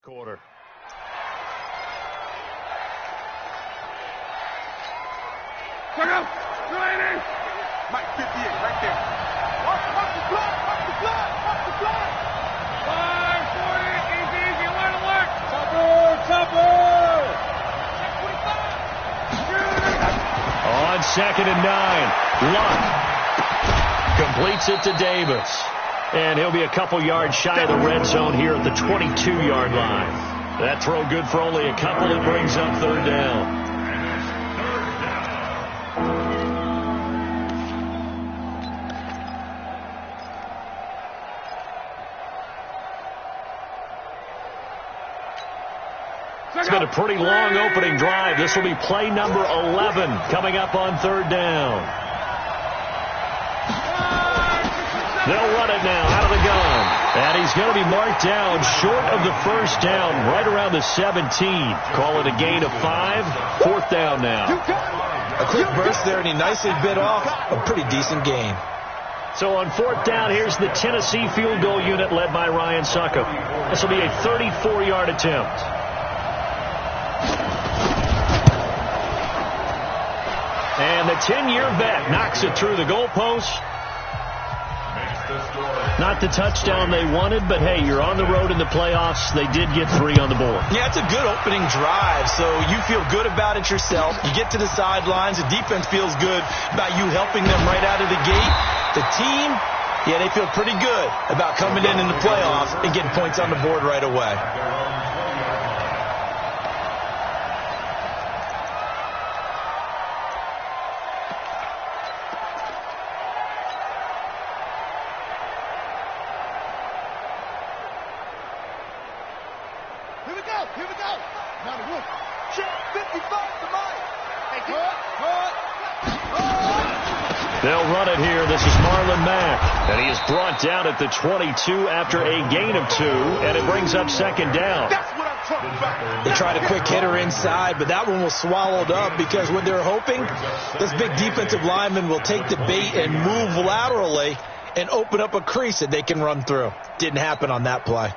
quarter. Check out! Mike 58 right there. Watch the blood! Watch the blood! Watch the blood! 540! Easy! Alert! Tupper! On 2nd and 9. Luck completes it to Davis. And he'll be a couple yards shy of the red zone here at the 22-yard line. That throw good for only a couple. It brings up 3rd down. It's been a pretty long opening drive. This will be play number 11 coming up on 3rd down. They'll run it now out of the gun. And he's going to be marked down short of the 1st down, right around the 17. Call it a gain of 5. 4th down now. A quick burst there, and he nicely bit off a pretty decent gain. So on 4th down, here's the Tennessee field goal unit led by Ryan Suckup. This will be a 34-yard attempt. And the 10-year vet knocks it through the goalpost. Not the touchdown they wanted, but hey, you're on the road in the playoffs. They did get 3 on the board. Yeah, it's a good opening drive, so you feel good about it yourself. You get to the sidelines. The defense feels good about you helping them right out of the gate. The team, yeah, they feel pretty good about coming in the playoffs and getting points on the board right away. Here we go. Now the rookie. Check 55 to Mike. They'll run it here. This is Marlon Mack. And he is brought down at the 22 after a gain of 2. And it brings up 2nd down. That's what I'm talking about. They tried a quick hitter inside, but that one was swallowed up because what they're hoping, this big defensive lineman will take the bait and move laterally and open up a crease that they can run through. Didn't happen on that play.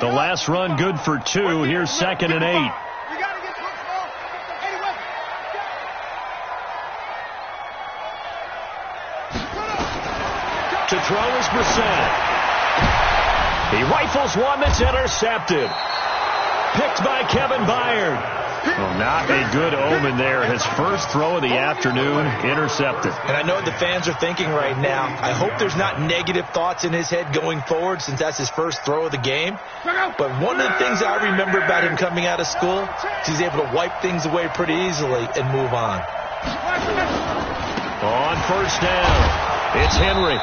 The last run good for 2. Here's 2nd and 8. You got to get close, ball. Anyway. To throw is Brissett. He rifles one that's intercepted. Picked by Kevin Byard. Well, not a good omen there. His first throw of the afternoon, intercepted. And I know what the fans are thinking right now. I hope there's not negative thoughts in his head going forward since that's his first throw of the game. But one of the things I remember about him coming out of school is he's able to wipe things away pretty easily and move on. On 1st down, it's Henry.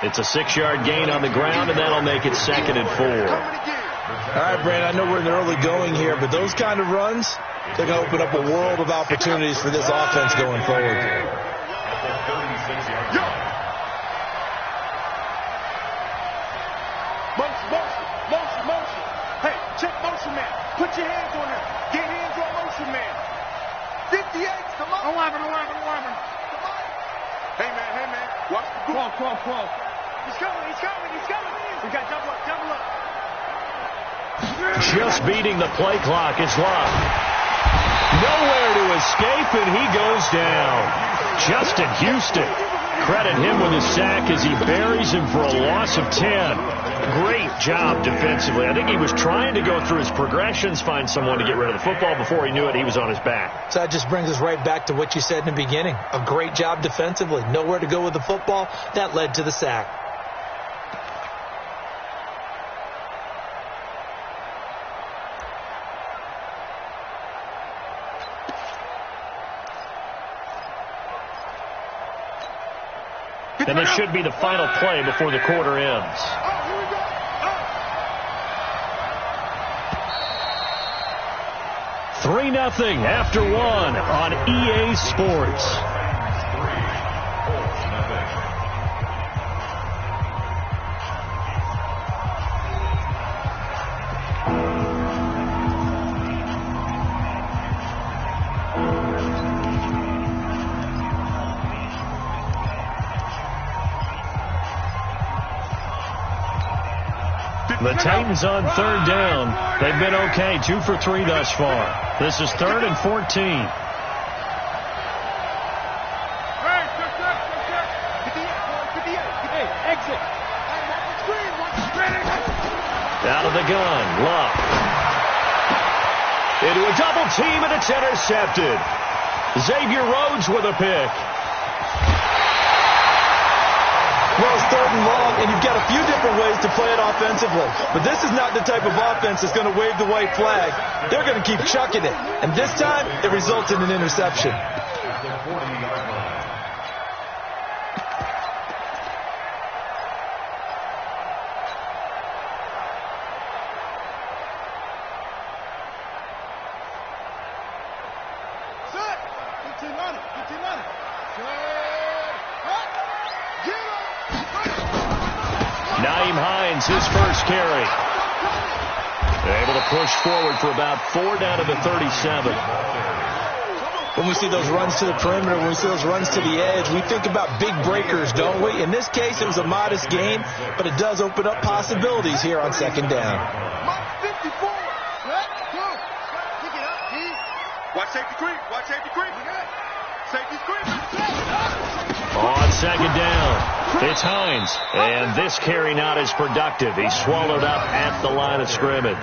It's a 6-yard gain on the ground, and that'll make it 2nd and 4. All right, Brandon, I know we're in the early going here, but those kind of runs, they're going to open up a world of opportunities for this offense going forward. Motion. Hey, check motion man. Put your hands on him. Get hands on motion man. 58, come on. 11. Hey, man. Watch the ball. Crawl. He's coming. We got double up. Just beating the play clock is Luck. Nowhere to escape, and he goes down. Justin Houston. Credit him with his sack as he buries him for a loss of 10. Great job defensively. I think he was trying to go through his progressions, find someone to get rid of the football. Before he knew it, he was on his back. So that just brings us right back to what you said in the beginning. A great job defensively. Nowhere to go with the football. That led to the sack. And this should be the final play before the quarter ends. 3-0 after 1 on EA Sports. The Titans on third down. They've been okay, 2 for 3 thus far. This is 3rd and 14. Out of the gun, Love. Into a double team, and it's intercepted. Xavier Rhodes with a pick. Well, it's 3rd and long, and you've got a few different ways to play it offensively. But this is not the type of offense that's going to wave the white flag. They're going to keep chucking it. And this time, it results in an interception. His first carry. They're able to push forward for about 4 down to the 37. When we see those runs to the perimeter, when we see those runs to the edge, we think about big breakers, don't we? In this case, it was a modest gain, but it does open up possibilities here on 2nd down. Watch safety creep. Watch safety creep. Safety creep. On 2nd down, it's Hines. And this carry not as productive. He's swallowed up at the line of scrimmage.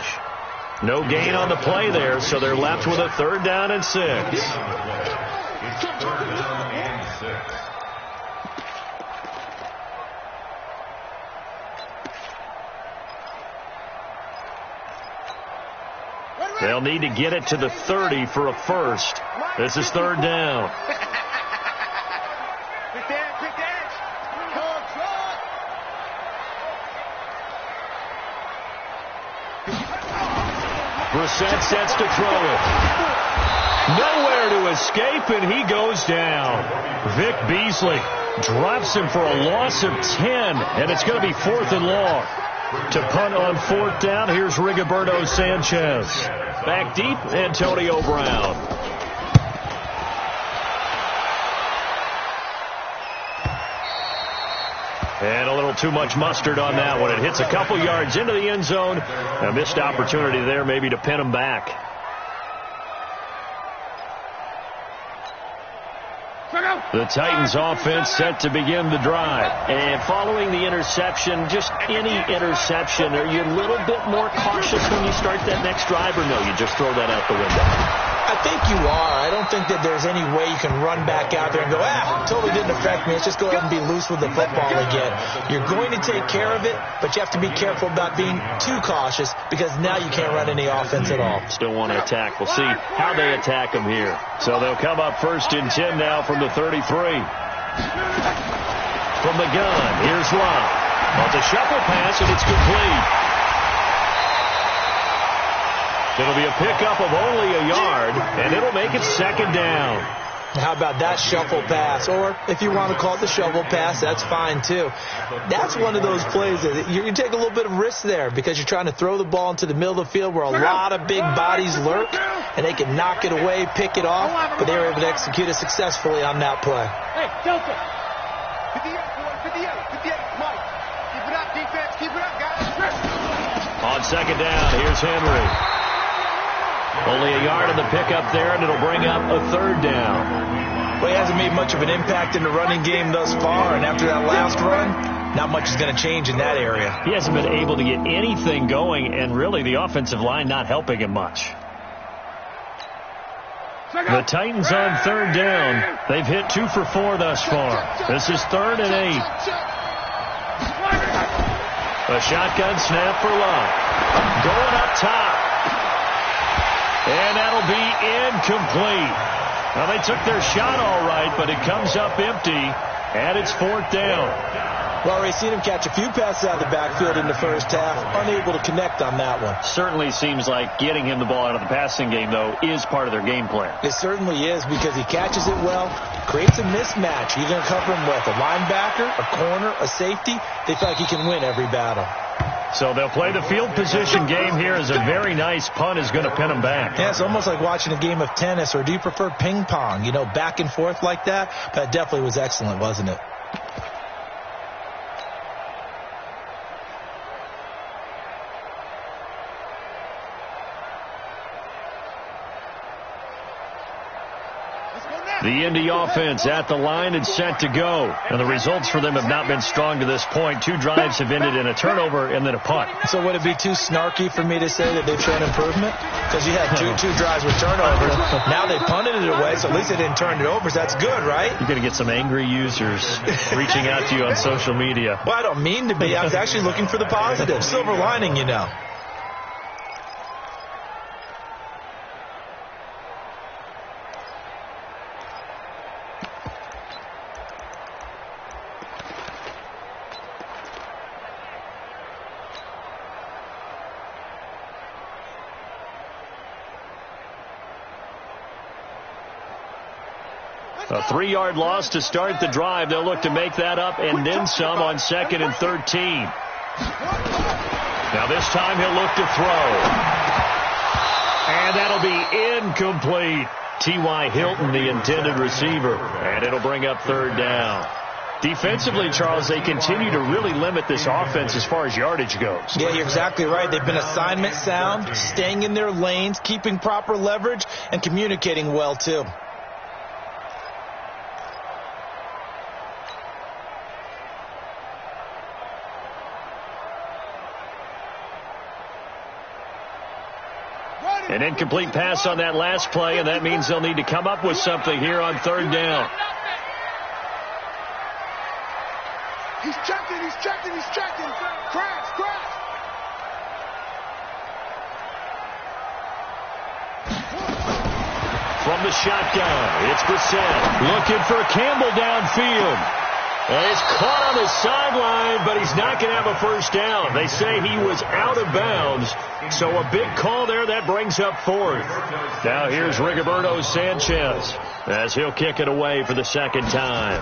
No gain on the play there, so they're left with a 3rd down and 6. They'll need to get it to the 30 for a first. This is 3rd down. Brissett sets to throw it. Nowhere to escape, and he goes down. Vic Beasley drops him for a loss of 10, and it's going to be 4th and long. To punt on 4th down, here's Rigoberto Sanchez. Back deep, Antonio Brown. And a little too much mustard on that one. It hits a couple yards into the end zone. A missed opportunity there maybe to pin him back. The Titans offense set to begin the drive. And following the interception, just any interception, are you a little bit more cautious when you start that next drive, or no, you just throw that out the window? I think you are. I don't think that there's any way you can run back out there and go, totally didn't affect me. Let's just go ahead and be loose with the football again. You're going to take care of it, but you have to be careful about being too cautious because now you can't run any offense at all. Still want to attack. We'll see how they attack them here. So they'll come up 1st and 10 now from the 33. From the gun, here's Love. Well, it's a shuffle pass, and it's complete. It'll be a pickup of only a yard, and it'll make it 2nd down. How about that shuffle pass? Or if you want to call it the shovel pass, that's fine too. That's one of those plays that you take a little bit of risk there because you're trying to throw the ball into the middle of the field where a lot of big bodies lurk, and they can knock it away, pick it off, but they were able to execute it successfully on that play. Hey, Delta. 58, Mike. Keep it up, defense. Keep it up, guys. On 2nd down, here's Henry. Only a yard in the pickup there, and it'll bring up a 3rd down. Well, he hasn't made much of an impact in the running game thus far, and after that last run, not much is going to change in that area. He hasn't been able to get anything going, and really the offensive line not helping him much. The Titans on 3rd down. They've hit 2 for 4 thus far. This is 3rd and 8. A shotgun snap for Love. Going up top. And that'll be incomplete. Well, they took their shot all right, but it comes up empty, and it's 4th down. Well, we've seen him catch a few passes out of the backfield in the first half, unable to connect on that one. Certainly seems like getting him the ball out of the passing game, though, is part of their game plan. It certainly is because he catches it well, creates a mismatch. You're going to cover him with a linebacker, a corner, a safety. They feel like he can win every battle. So they'll play the field position game here as a very nice punt is going to pin them back. Yeah, it's almost like watching a game of tennis, or do you prefer ping pong? You know, back and forth like that? That definitely was excellent, wasn't it? The Indy offense at the line and set to go. And the results for them have not been strong to this point. 2 drives have ended in a turnover and then a punt. So would it be too snarky for me to say that they've shown improvement? Because you had two drives with turnovers. Now they punted it away, so at least they didn't turn it over. So that's good, right? You're going to get some angry users reaching out to you on social media. Well, I don't mean to be. I was actually looking for the positive. Silver lining, you know. A 3-yard loss to start the drive. They'll look to make that up and then some on 2nd and 13. Now this time he'll look to throw. And that'll be incomplete. T.Y. Hilton, the intended receiver. And it'll bring up 3rd down. Defensively, Charles, they continue to really limit this offense as far as yardage goes. Yeah, you're exactly right. They've been assignment sound, staying in their lanes, keeping proper leverage, and communicating well, too. An incomplete pass on that last play, and that means they'll need to come up with something here on 3rd down. He's checking. Crash. From the shotgun, it's Brissett looking for Campbell downfield. And he's caught on the sideline, but he's not going to have a first down. They say he was out of bounds, so a big call there. That brings up 4th. Now here's Rigoberto Sanchez as he'll kick it away for the 2nd time.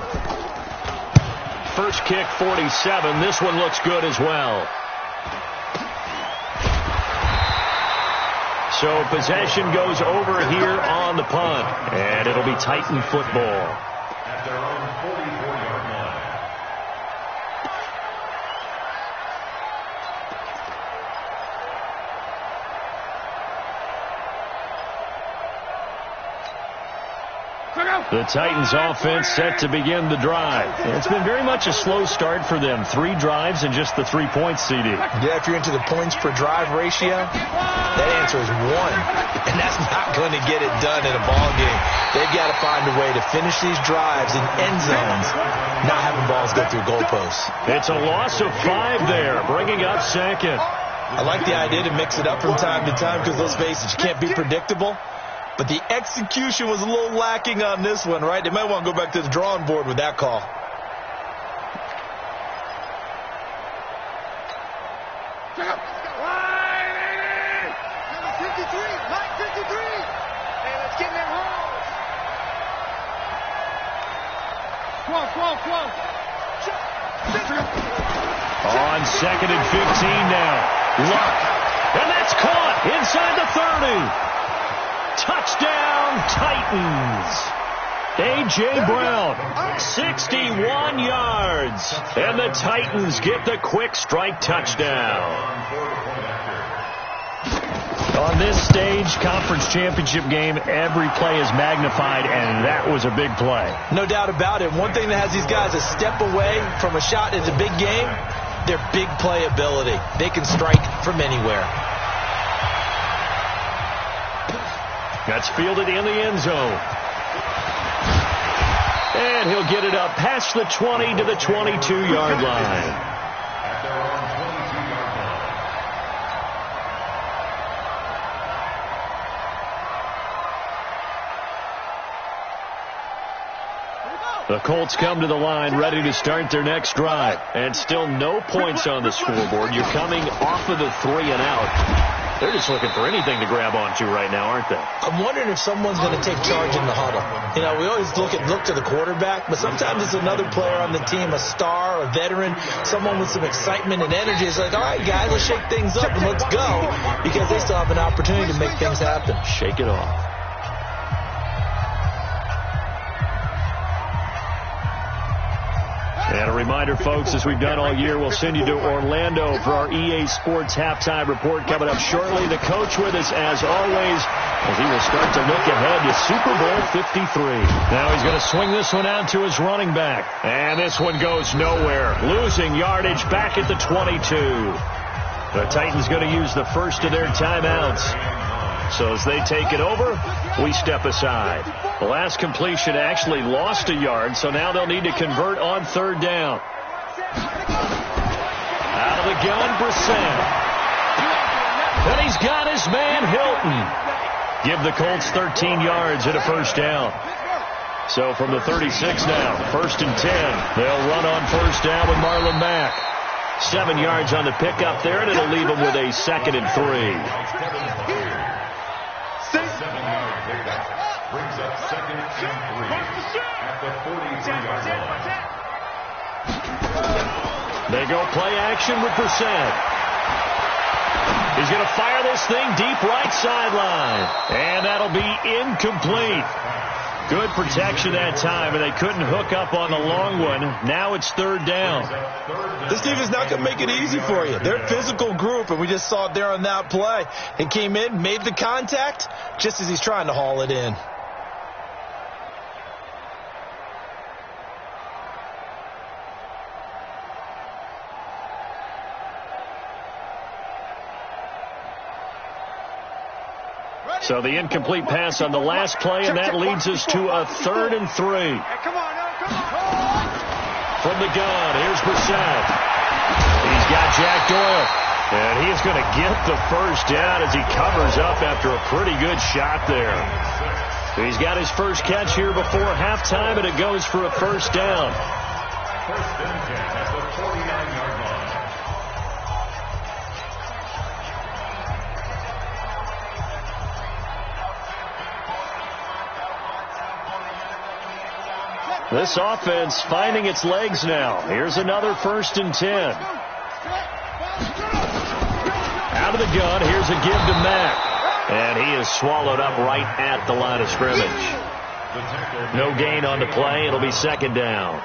First kick, 47. This one looks good as well. So possession goes over here on the punt, and it'll be Titan football. At their own 44-yard line. The Titans offense set to begin the drive. It's been very much a slow start for them. 3 drives and just the 3 points, CD. Yeah, if you're into the points per drive ratio, that answer is 1. And that's not going to get it done in a ball game. They've got to find a way to finish these drives in end zones, not having balls go through goalposts. It's a loss of 5 there, bringing up 2nd. I like the idea to mix it up from time to time because, let's face it, you can't be predictable. But the execution was a little lacking on this one, right? They might want to go back to the drawing board with that call. On 2nd and 15 now. Luck. And that's caught inside the 30. Touchdown, Titans. A.J. Brown, 61 yards. And the Titans get the quick strike touchdown. On this stage, conference championship game, every play is magnified, and that was a big play. No doubt about it. One thing that has these guys a step away from a shot in the big game, their big play ability. They can strike from anywhere. That's fielded in the end zone. And he'll get it up past the 20 to the 22-yard line. The Colts come to the line ready to start their next drive. And still no points on the scoreboard. You're coming off of the 3 and out. They're just looking for anything to grab onto right now, aren't they? I'm wondering if someone's going to take charge in the huddle. You know, we always look to the quarterback, but sometimes it's another player on the team, a star, a veteran, someone with some excitement and energy. It's like, all right, guys, let's shake things up and let's go, because they still have an opportunity to make things happen. Shake it off. And a reminder, folks, as we've done all year, we'll send you to Orlando for our EA Sports halftime report coming up shortly. The coach with us, as always, as he will start to look ahead to Super Bowl 53. Now he's going to swing this one out to his running back. And this one goes nowhere. Losing yardage back at the 22. The Titans going to use the first of their timeouts. So as they take it over, we step aside. The last completion actually lost a yard, so now they'll need to convert on third down. Out of the gun, Brissett. And he's got his man, Hilton. Give the Colts 13 yards and a first down. So from the 36 now, 1st and 10. They'll run on first down with Marlon Mack. 7 yards on the pickup there, and it'll leave them with a 2nd and 3. Brings up 2nd and 3 at the 43-yard line. They go play action with Brissett. He's going to fire this thing deep right sideline. And that'll be incomplete. Good protection that time, and they couldn't hook up on the long one. Now it's third down. This defense is not going to make it easy for you. They're a physical group, and we just saw it there on that play. He came in, made the contact, just as he's trying to haul it in. So the incomplete pass on the last play, and that leads us to a 3rd and 3. From the gun, here's Brissett. He's got Jack Doyle. And he is going to get the first down as he covers up after a pretty good shot there. He's got his first catch here before halftime, and it goes for a first down. First and 10 at the 49-yard line. This offense finding its legs now. Here's another 1st and 10. Out of the gun, here's a give to Mack. And he is swallowed up right at the line of scrimmage. No gain on the play. It'll be 2nd down.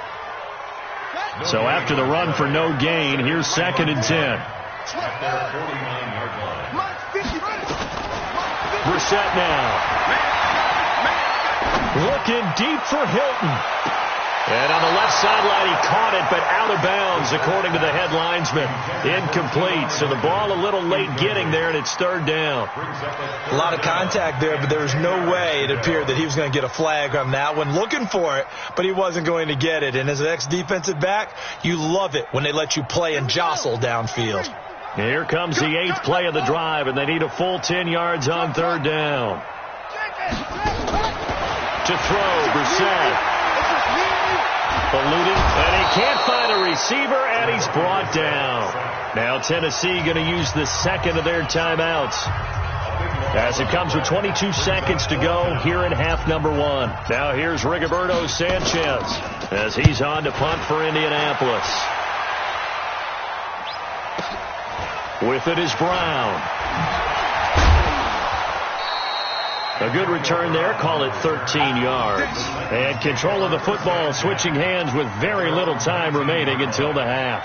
So after the run for no gain, here's 2nd and 10. Brissett now. Looking deep for Hilton. And on the left sideline, he caught it, but out of bounds, according to the head linesman. Incomplete. So the ball a little late getting there, and it's 3rd down. A lot of contact there, but there was no way it appeared that he was going to get a flag on that one. Looking for it, but he wasn't going to get it. And as an ex-defensive back, you love it when they let you play and jostle downfield. Here comes the 8th play of the drive, and they need a full 10 yards on 3rd down. To throw, Brissett. Eluding, and he can't find a receiver, and he's brought down. Now Tennessee going to use the 2nd of their timeouts, as it comes with 22 seconds to go here in half number 1. Now here's Rigoberto Sanchez as he's on to punt for Indianapolis. With it is Brown. A good return there. Call it 13 yards. And control of the football, switching hands with very little time remaining until the half.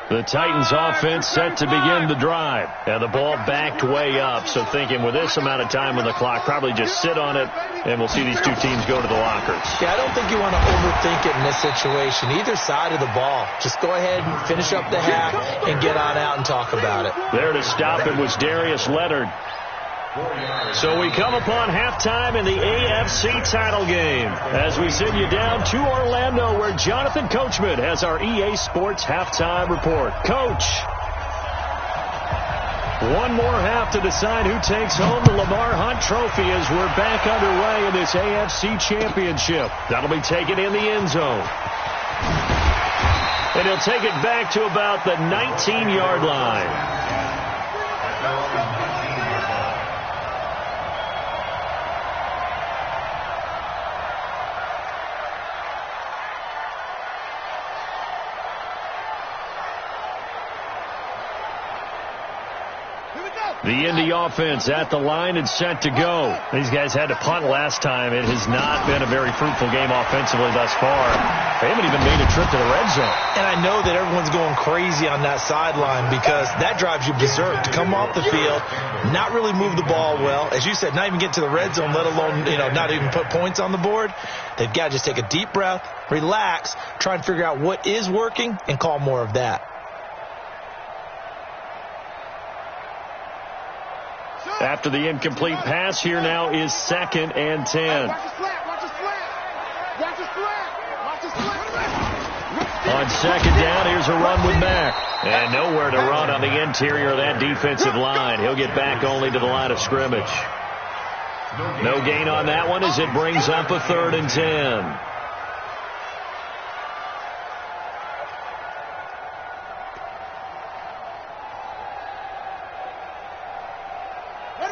The Titans offense set to begin the drive. And the ball backed way up. So thinking with this amount of time on the clock, probably just sit on it, and we'll see these two teams go to the lockers. Yeah, I don't think you want to overthink it in this situation. Either side of the ball. Just go ahead and finish up the half and get on out and talk about it. There to stop it was Darius Leonard. So we come upon halftime in the AFC title game as we send you down to Orlando, where Jonathan Coachman has our EA Sports halftime report. Coach, one more half to decide who takes home the Lamar Hunt Trophy as we're back underway in this AFC Championship. That'll be taken in the end zone. And he'll take it back to about the 19-yard line. The Indy offense at the line and set to go. These guys had to punt last time. It has not been a very fruitful game offensively thus far. They haven't even made a trip to the red zone. And I know that everyone's going crazy on that sideline because that drives you berserk to come off the field, not really move the ball well. As you said, not even get to the red zone, let alone, not even put points on the board. They've got to just take a deep breath, relax, try and figure out what is working, and call more of that. After the incomplete pass, here now is 2nd and 10. On 2nd down, here's a run with Mack. And nowhere to run on the interior of that defensive line. He'll get back only to the line of scrimmage. No gain on that one as it brings up a 3rd and 10.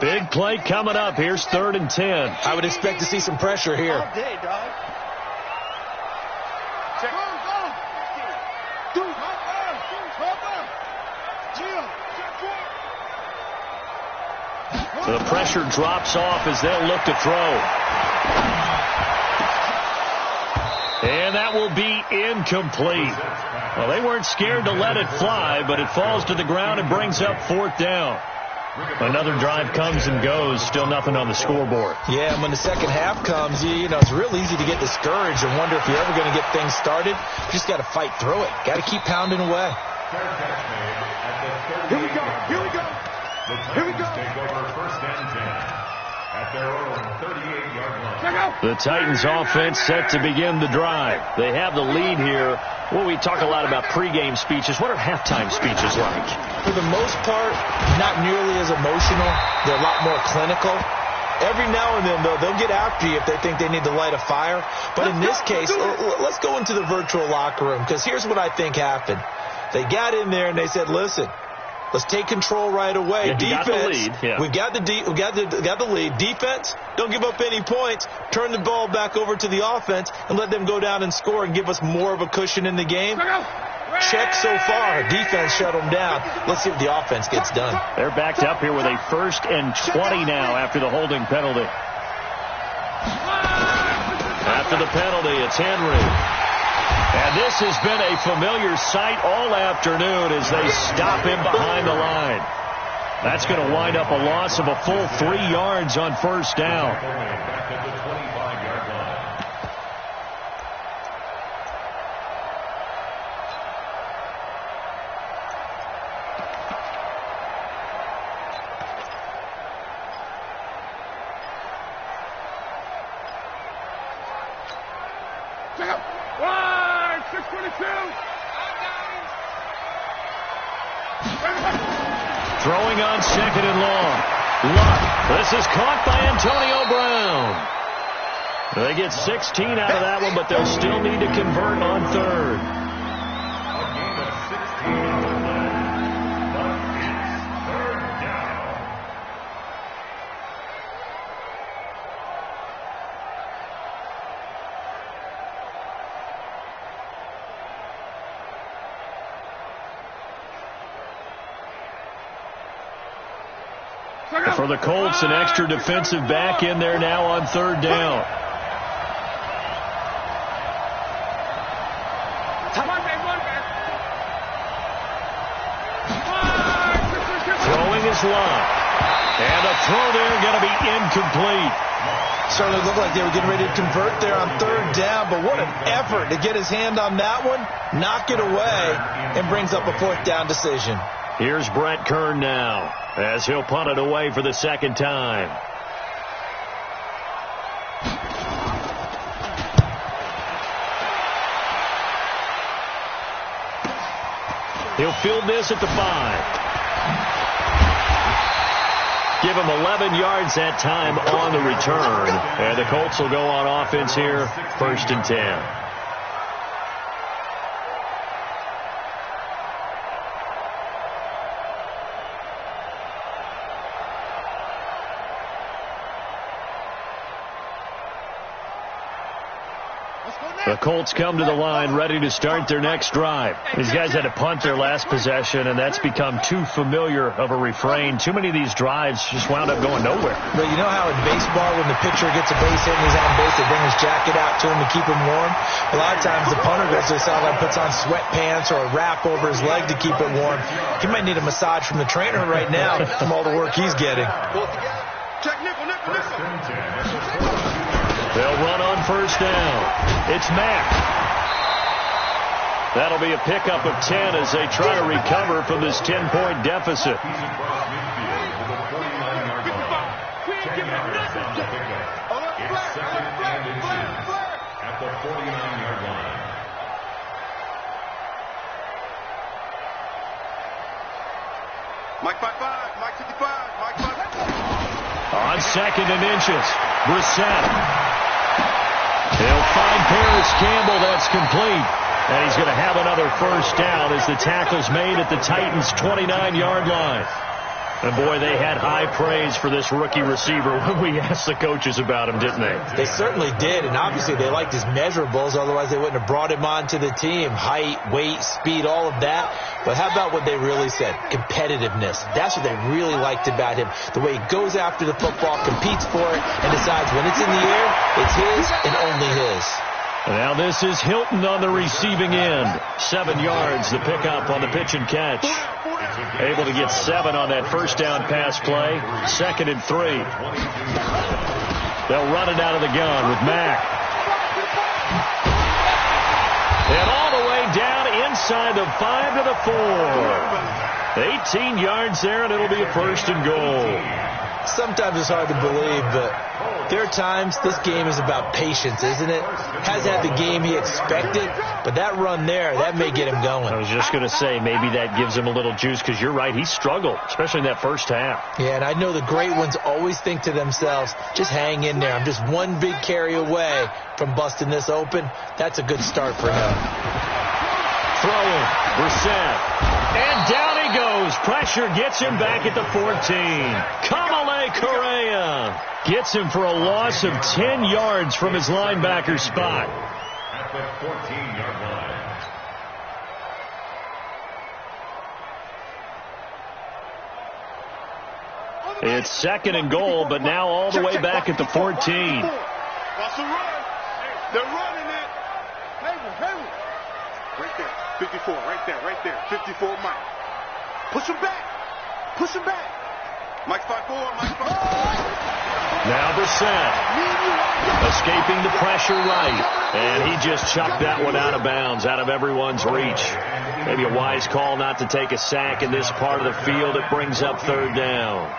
Big play coming up. Here's 3rd and 10. I would expect to see some pressure here. All day, dog. Check. So the pressure drops off as they'll look to throw. And that will be incomplete. Well, they weren't scared to let it fly, but it falls to the ground and brings up 4th down. Another drive comes and goes, still nothing on the scoreboard. Yeah, and when the second half comes, it's real easy to get discouraged and wonder if you're ever going to get things started. You just got to fight through it. Got to keep pounding away. Here we go. Here we go. Here we go. Take over 1st and 10 at their own 38-yard line. The Titans offense set to begin the drive. They have the lead here. Well, we talk a lot about pregame speeches. What are halftime speeches like? For the most part, not nearly as emotional. They're a lot more clinical. Every now and then, though, they'll get after you if they think they need to light a fire. But in this case, let's go into the virtual locker room, because here's what I think happened. They got in there and they said, listen, let's take control right away. Yeah, defense, got the lead. Yeah. we got the lead. Defense, don't give up any points. Turn the ball back over to the offense and let them go down and score and give us more of a cushion in the game. Check so far. Defense shut them down. Let's see what the offense gets done. They're backed up here with a 1st and 20 now after the holding penalty. After the penalty, it's Henry. And this has been a familiar sight all afternoon as they stop him behind the line. That's going to wind up a loss of a full 3 yards on 1st down. Back at the 25-yard line. Check out. 622. Throwing on 2nd and long. Luck. This is caught by Antonio Brown. They get 16 out of that one, but they'll still need to convert on 3rd. A game of 16 on the line. But it's 3rd down. For the Colts, an extra defensive back in there now on 3rd down. Throwing is Love. And a throw there going to be incomplete. Certainly looked like they were getting ready to convert there on 3rd down, but what an effort to get his hand on that one, knock it away, and brings up a 4th down decision. Here's Brett Kern now as he'll punt it away for the 2nd time. He'll field this at the 5. Give him 11 yards that time on the return. And the Colts will go on offense here, 1st and 10. The Colts come to the line ready to start their next drive. These guys had to punt their last possession, and that's become too familiar of a refrain. Too many of these drives just wound up going nowhere. But you know how in baseball, when the pitcher gets a base hit and he's on base, they bring his jacket out to him to keep him warm? A lot of times the punter goes to the sideline, puts on sweatpants or a wrap over his leg to keep it warm. He might need a massage from the trainer right now from all the work he's getting. Check nickel. They'll run on first down. It's Mack. That'll be a pickup of 10 as they try to recover from this 10-point deficit. At the 49-yard line. Mike 5-5, Mike 55, Mike 5. On second and inches, Brissett. He'll find Paris Campbell. That's complete. And he's going to have another first down as the tackle's made at the Titans' 29-yard line. And, boy, they had high praise for this rookie receiver when we asked the coaches about him, didn't they? They certainly did, and obviously they liked his measurables. Otherwise, they wouldn't have brought him onto the team. Height, weight, speed, all of that. But how about what they really said? Competitiveness. That's what they really liked about him. The way he goes after the football, competes for it, and decides when it's in the air, it's his and only his. Now this is Hilton on the receiving end. 7 yards, the pickup on the pitch and catch. Able to get 7 on that first down pass play. 2nd and 3. They'll run it out of the gun with Mack. And all the way down inside the 5 to the 4. 18 yards there, and it'll be a first and goal. Sometimes it's hard to believe, but there are times this game is about patience, isn't it? Hasn't had the game he expected, but that run there, that may get him going. I was just going to say, maybe that gives him a little juice, because you're right, he struggled, especially in that first half. Yeah, and I know the great ones always think to themselves, just hang in there. I'm just one big carry away from busting this open. That's a good start for him. Throwing, Brissett. And down he goes. Pressure gets him back at the 14. Kamale Correa gets him for a loss of 10 yards from his linebacker spot. At the 14-yard line. It's 2nd and goal, but now all the way back at the 14. Watch the run. They're running it. Hayward. Right there. 54, right there. 54, Mike. Push him back. Mike 5-4, Mike 5-4. Now Brissett escaping the pressure right. And he just chucked that one out of bounds, out of everyone's reach. Maybe a wise call not to take a sack in this part of the field. It brings up 3rd down.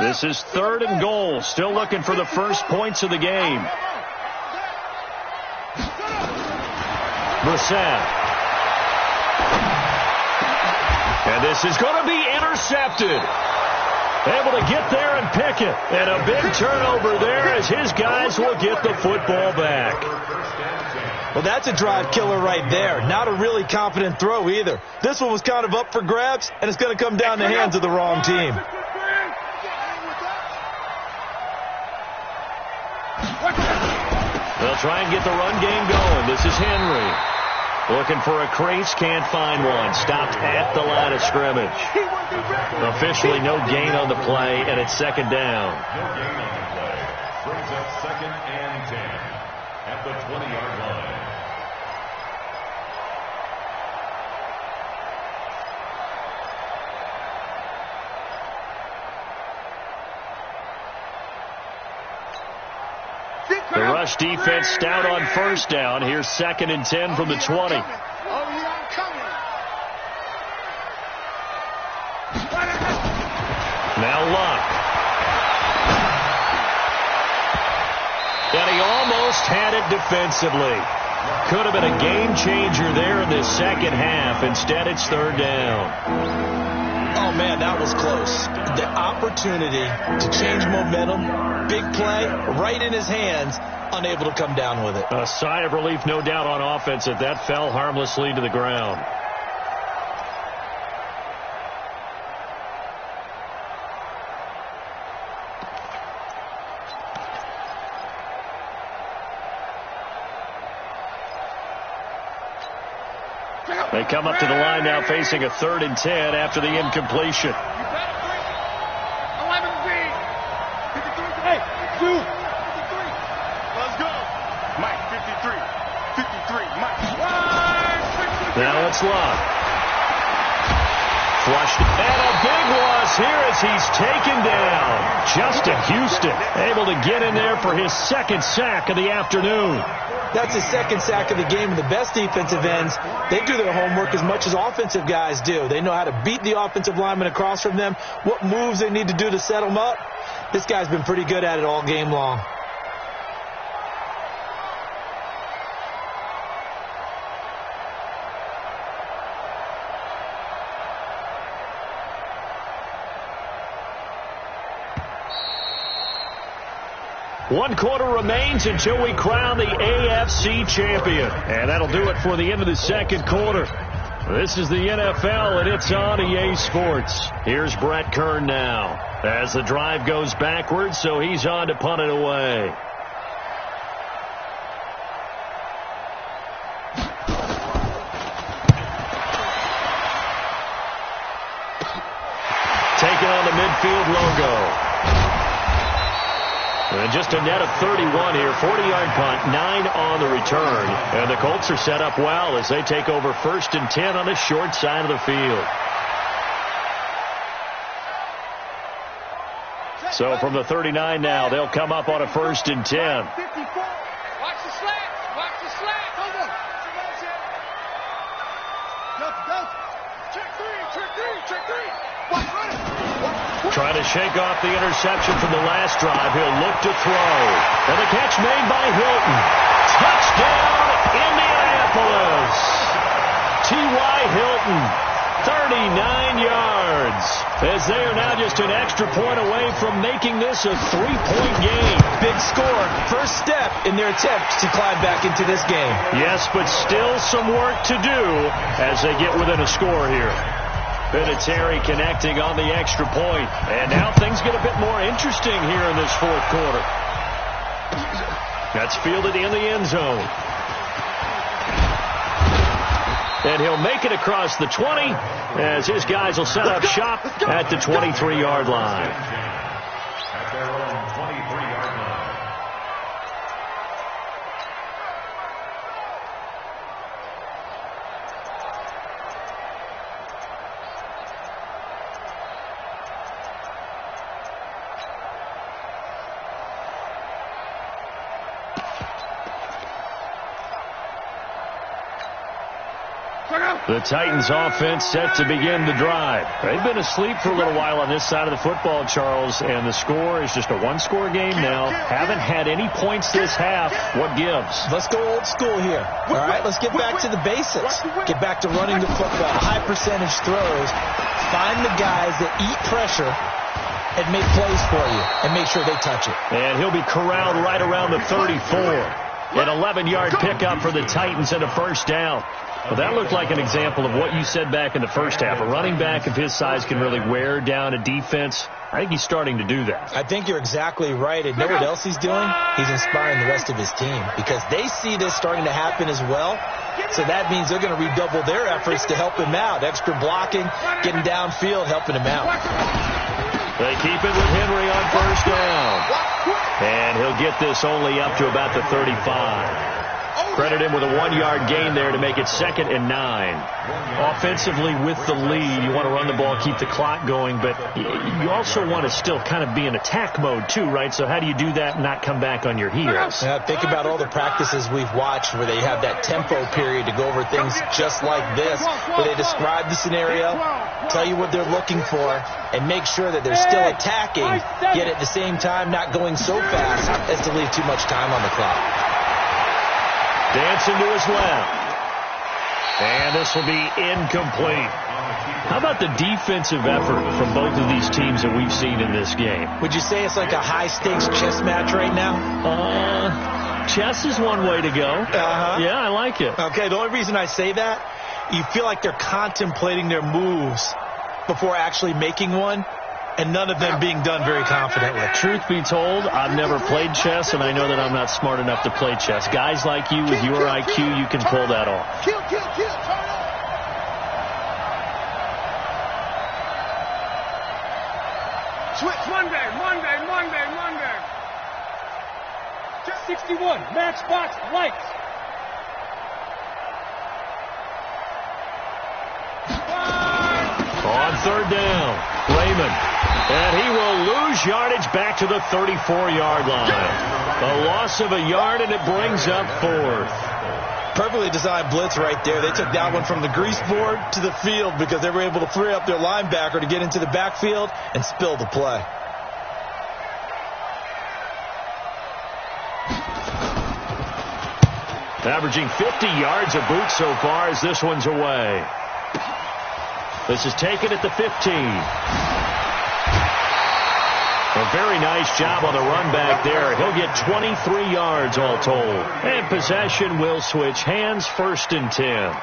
This is 3rd and goal. Still looking for the first points of the game. Brissett. And this is going to be intercepted. Able to get there and pick it. And a big turnover there as his guys will get the football back. Well, that's a drive killer right there. Not a really confident throw either. This one was kind of up for grabs, and it's going to come down the hands of the wrong team. They'll try and get the run game going. This is Henry. Looking for a crease, can't find one. Stopped at the line of scrimmage. Officially no gain on the play, and it's 2nd down. No gain on the play. Brings up 2nd and 10 at the 20-yard line. The rush defense stout on first down. Here's 2nd and 10 from the 20. Now Luck. And he almost had it defensively. Could have been a game changer there in this second half. Instead, it's 3rd down. Oh, man, Man, that was close. The opportunity to change momentum, big play, right in his hands, unable to come down with it. A sigh of relief, no doubt, on offense that that fell harmlessly to the ground. They come up to the line now facing a 3rd and 10 after the incompletion. Let's go. Mike, 53. 53, Mike. Now it's Love. Flushed. And a big loss here as he's taken down. Justin Houston able to get in there for his 2nd sack of the afternoon. That's his 2nd sack of the game. And the best defensive ends, they do their homework as much as offensive guys do. They know how to beat the offensive lineman across from them, what moves they need to do to set them up. This guy's been pretty good at it all game long. One quarter remains until we crown the AFC champion. And that'll do it for the end of the 2nd quarter. This is the NFL, and it's on EA Sports. Here's Brett Kern now as the drive goes backwards, so he's on to punt it away. Taking on the midfield logo. And just a net of 31 here. 40-yard punt, 9 on the return. And the Colts are set up well as they take over 1st and 10 on the short side of the field. So from the 39 now, they'll come up on a 1st and 10. Watch the slack. Watch the slack. Hold on. Go. Check three. Watch running. Trying to shake off the interception from the last drive. He'll look to throw. And the catch made by Hilton. Touchdown, Indianapolis. T.Y. Hilton, 39 yards. As they are now just an extra point away from making this a 3-point game. Big score. First step in their attempt to climb back into this game. Yes, but still some work to do as they get within a score here. Vinatieri connecting on the extra point. And now things get a bit more interesting here in this 4th quarter. That's fielded in the end zone. And he'll make it across the 20 as his guys will set up shop at the 23-yard line. At their own 23-yard line. The Titans offense set to begin the drive. They've been asleep for a little while on this side of the football, Charles, and the score is just a 1-score game now. Haven't had any points this half. What gives? Let's go old school here. All right, let's get back to the basics. Get back to running the football, high percentage throws. Find the guys that eat pressure and make plays for you and make sure they touch it. And he'll be corralled right around the 34. An 11-yard pickup for the Titans and a 1st down. Well, that looked like an example of what you said back in the first half. A running back of his size can really wear down a defense. I think he's starting to do that. I think you're exactly right. And know what else he's doing? He's inspiring the rest of his team because they see this starting to happen as well. So that means they're going to redouble their efforts to help him out. Extra blocking, getting downfield, helping him out. They keep it with Henry on 1st down. And he'll get this only up to about the 35. Credit him with a 1-yard gain there to make it 2nd and 9. Offensively with the lead, you want to run the ball, keep the clock going, but you also want to still kind of be in attack mode too, right? So how do you do that and not come back on your heels? Yeah, think about all the practices we've watched where they have that tempo period to go over things just like this, where they describe the scenario, tell you what they're looking for, and make sure that they're still attacking, yet at the same time not going so fast as to leave too much time on the clock. Dancing to his left. And this will be incomplete. How about the defensive effort from both of these teams that we've seen in this game? Would you say it's like a high-stakes chess match right now? Chess is one way to go. Yeah, I like it. Okay, the only reason I say that, you feel like they're contemplating their moves before actually making one, and none of them being done very confidently. Truth be told, I've never played chess, and I know that I'm not smart enough to play chess. Guys like you with your IQ, you can pull that off. Kill, turn off. Switch, Monday. 61, match box, lights. On third down, Raymond. And he will lose yardage back to the 34-yard line. A loss of a yard, and it brings up fourth. Perfectly designed blitz right there. They took that one from the grease board to the field because they were able to free up their linebacker to get into the backfield and spill the play. Averaging 50 yards a boot so far as this one's away. This is taken at the 15. A very nice job on the run back there. He'll get 23 yards all told. And possession will switch hands, 1st and 10.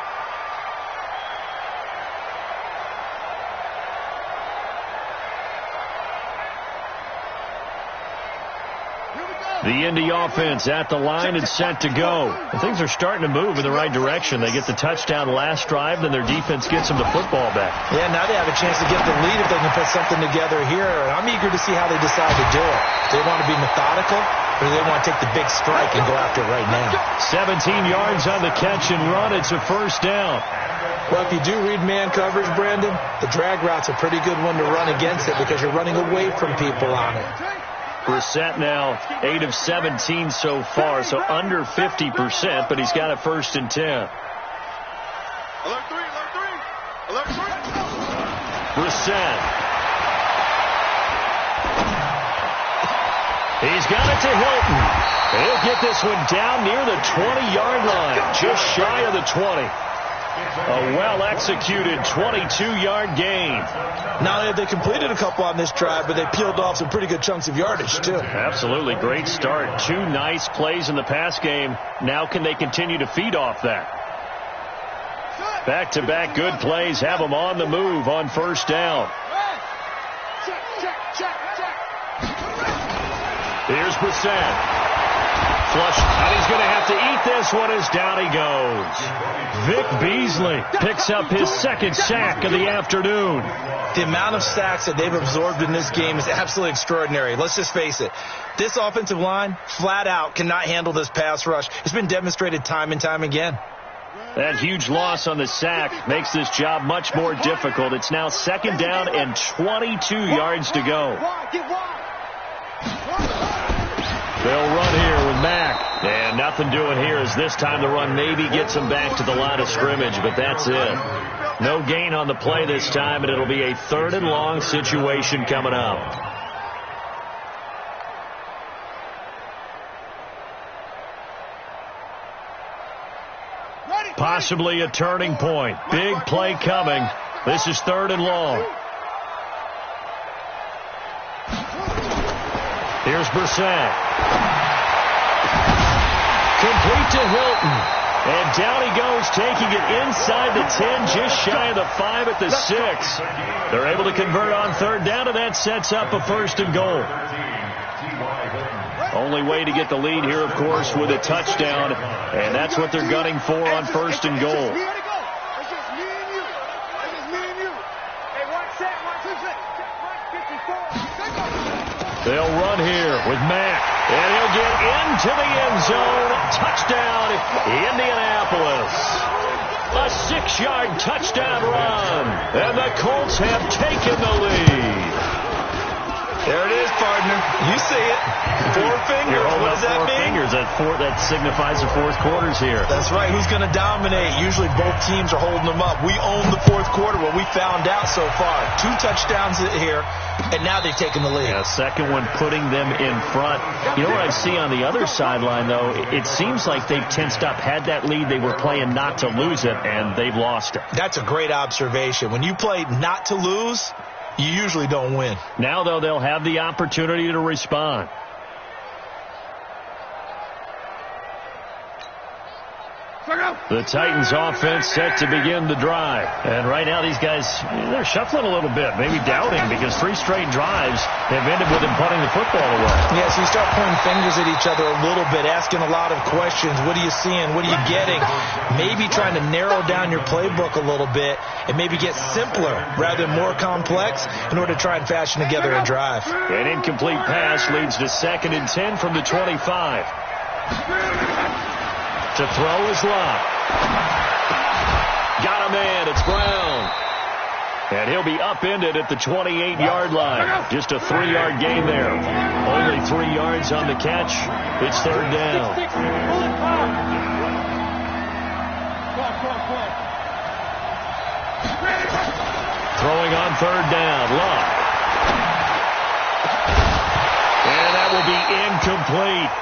The Indy offense at the line and set to go. And things are starting to move in the right direction. They get the touchdown last drive, then their defense gets them the football back. Yeah, now they have a chance to get the lead if they can put something together here. And I'm eager to see how they decide to do it. Do they want to be methodical, or do they want to take the big strike and go after it right now? 17 yards on the catch and run. It's a 1st down. Well, if you do read man coverage, Brandon, the drag route's a pretty good one to run against it because you're running away from people on it. Brissett now 8 of 17 so far, so under 50%, but he's got a 1st and 10. Alert 3. Brissett. He's got it to Hilton. He'll get this one down near the 20-yard line, just shy of the 20. A well-executed 22-yard gain. Not only have they completed a couple on this drive, but they peeled off some pretty good chunks of yardage, too. Absolutely. Great start. 2 nice plays in the pass game. Now can they continue to feed off that? Back-to-back good plays have them on the move on 1st down. Here's Brissett. Flush, and he's going to have to eat this one as down he goes. Vic Beasley picks up his 2nd sack of the afternoon. The amount of sacks that they've absorbed in this game is absolutely extraordinary. Let's just face it. This offensive line, flat out, cannot handle this pass rush. It's been demonstrated time and time again. That huge loss on the sack makes this job much more difficult. It's now 2nd down and 22 yards to go. They'll run here with Mack. And nothing doing here as this time the run maybe gets them back to the line of scrimmage, but that's it. No gain on the play this time, and it'll be a 3rd and long situation coming up. Possibly a turning point. Big play coming. This is 3rd and long. Here's Brissett. Complete to Hilton. And down he goes, taking it inside the 10, just shy of the 5 at the 6. They're able to convert on 3rd down, and that sets up a 1st and goal. Only way to get the lead here, of course, with a touchdown, and that's what they're gunning for on 1st and goal. They'll run here with Mack, and he'll get into the end zone. Touchdown, Indianapolis. A 6-yard touchdown run, and the Colts have taken the lead. There it is, partner. You see it. Four fingers. What does that mean? Fingers. That signifies the fourth quarter's here. That's right. Who's going to dominate? Usually both teams are holding them up. We own the fourth quarter. What we found out so far. 2 touchdowns here, and now they've taken the lead. Yeah, second one putting them in front. You know what I see on the other sideline, though? It seems like they've tensed up. Had that lead, they were playing not to lose it, and they've lost it. That's a great observation. When you play not to lose, you usually don't win. Now, though, they'll have the opportunity to respond. The Titans offense set to begin the drive. And right now these guys, they're shuffling a little bit, maybe doubting, because 3 straight drives have ended with them punting the football away. Yeah, so you start pointing fingers at each other a little bit, asking a lot of questions. What are you seeing? What are you getting? Maybe trying to narrow down your playbook a little bit and maybe get simpler rather than more complex in order to try and fashion together a drive. An incomplete pass leads to 2nd and 10 from the 25. To throw is Love. Got a man. It's Brown. And he'll be upended at the 28-yard line. Just a 3-yard gain there. Only 3 yards on the catch. It's 3rd down. Throwing on 3rd down. Love. And that will be incomplete.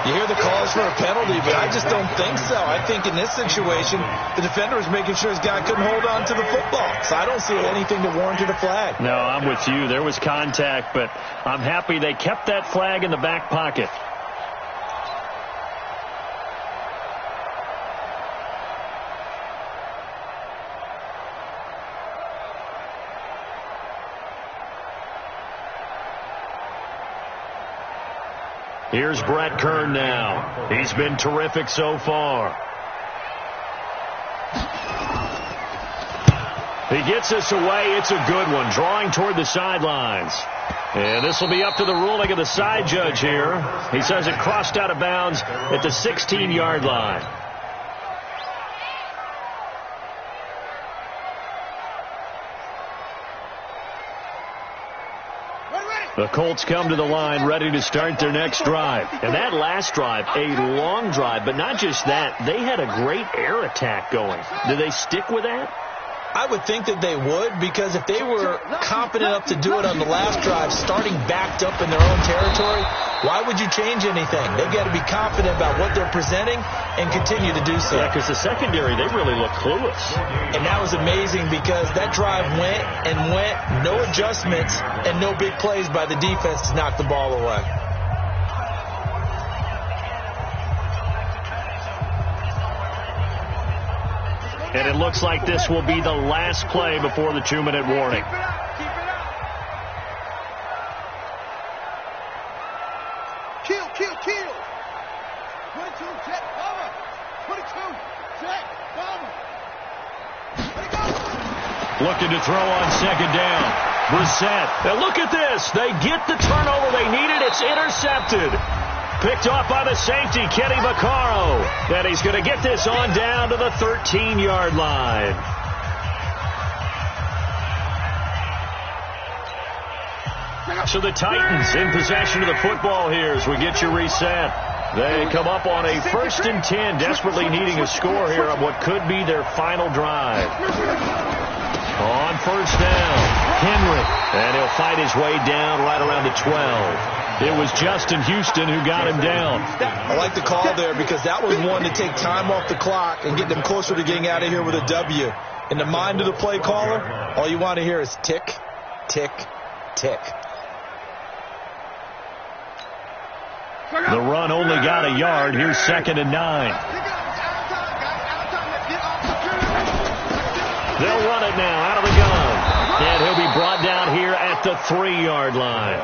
You hear the calls for a penalty, but I just don't think so. I think in this situation, the defender was making sure his guy couldn't hold on to the football. So I don't see anything to warrant a flag. No, I'm with you. There was contact, but I'm happy they kept that flag in the back pocket. Here's Brett Kern now. He's been terrific so far. He gets us away. It's a good one. Drawing toward the sidelines. And this will be up to the ruling of the side judge here. He says it crossed out of bounds at the 16-yard line. The Colts come to the line ready to start their next drive. And that last drive, a long drive, but not just that. They had a great air attack going. Do they stick with that? I would think that they would, because if they were confident enough to do it on the last drive, starting backed up in their own territory, why would you change anything? They've got to be confident about what they're presenting and continue to do so. Yeah, because the secondary, they really look clueless. And that was amazing because that drive went and went, no adjustments and no big plays by the defense to knock the ball away. And it looks like this will be the last play before the 2-minute warning. Kill. 22, check, bomber. 22, check, bomber. Looking to throw on 2nd down. Brissett. Now look at this. They get the turnover they needed. It's intercepted. Picked off by the safety, Kenny Vaccaro. And he's going to get this on down to the 13-yard line. So the Titans in possession of the football here as we get you reset. They come up on a 1st and 10, desperately needing a score here on what could be their final drive. On 1st down, Henry. And he'll fight his way down right around the 12. It was Justin Houston who got him down. I like the call there because that was one to take time off the clock and get them closer to getting out of here with a W. In the mind of the play caller, all you want to hear is tick, tick, tick. The run only got a yard. Here's 2nd and 9. They'll run it now out of the gun. And he'll be brought down here at the 3-yard line.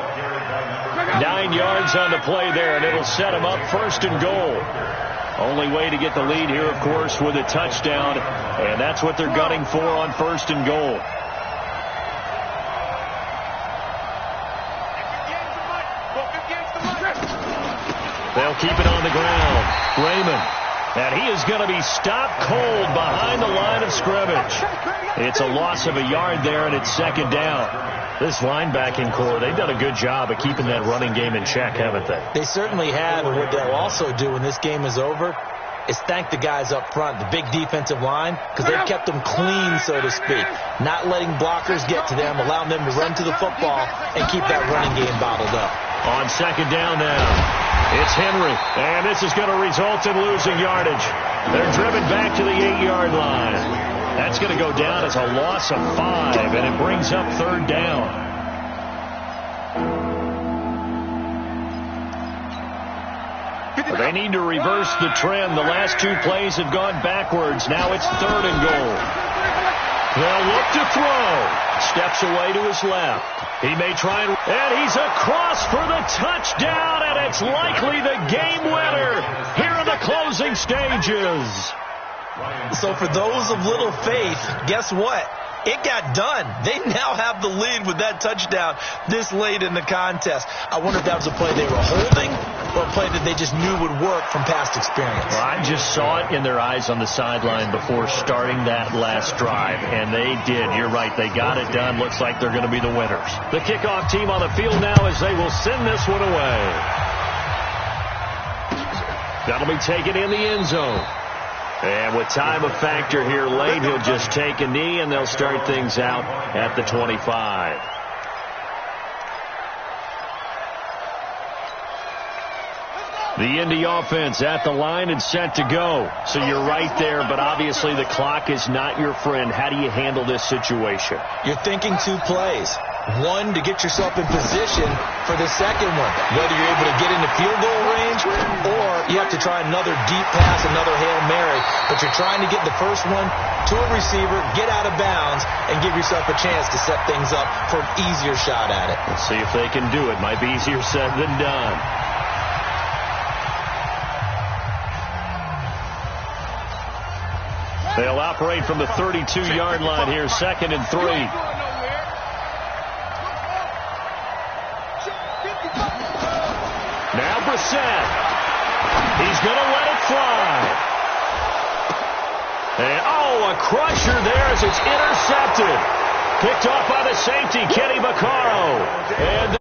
9 yards on the play there, and it'll set him up 1st and goal. Only way to get the lead here, of course, with a touchdown. And that's what they're gunning for on 1st and goal. They'll keep it on the ground. Raymond. And he is going to be stopped cold behind the line of scrimmage. It's a loss of a yard there, and it's 2nd down. This linebacking core, they've done a good job of keeping that running game in check, haven't they? They certainly have, and what they'll also do when this game is over is thank the guys up front, the big defensive line, because they've kept them clean, so to speak, not letting blockers get to them, allowing them to run to the football and keep that running game bottled up. On second down now, it's Henry, and this is going to result in losing yardage. They're driven back to the 8-yard line. That's going to go down as a loss of 5, and it brings up third down. They need to reverse the trend. The last 2 plays have gone backwards. Now it's third and goal. They'll look to throw. Steps away to his left. He may try and he's across for the touchdown, and it's likely the game winner here in the closing stages. So for those of little faith, guess what? It got done. They now have the lead with that touchdown this late in the contest. I wonder if that was a play they were holding or a play that they just knew would work from past experience. Well, I just saw it in their eyes on the sideline before starting that last drive, and they did. You're right. They got it done. Looks like they're going to be the winners. The kickoff team on the field now as they will send this one away. That'll be taken in the end zone. And with time a factor here late, he'll just take a knee, and they'll start things out at the 25. The Indy offense at the line and set to go. So you're right there, but obviously the clock is not your friend. How do you handle this situation? You're thinking 2 plays. One, to get yourself in position for the second one, whether you're able to get into field goal range or you have to try another deep pass, another Hail Mary. But you're trying to get the first one to a receiver, get out of bounds, and give yourself a chance to set things up for an easier shot at it. Let's see if they can do it. Might be easier said than done. They'll operate from the 32-yard line here, 2nd and 3. Now Brissett. He's going to let it fly. And, a crusher there as it's intercepted. Picked off by the safety, Kenny Vaccaro. And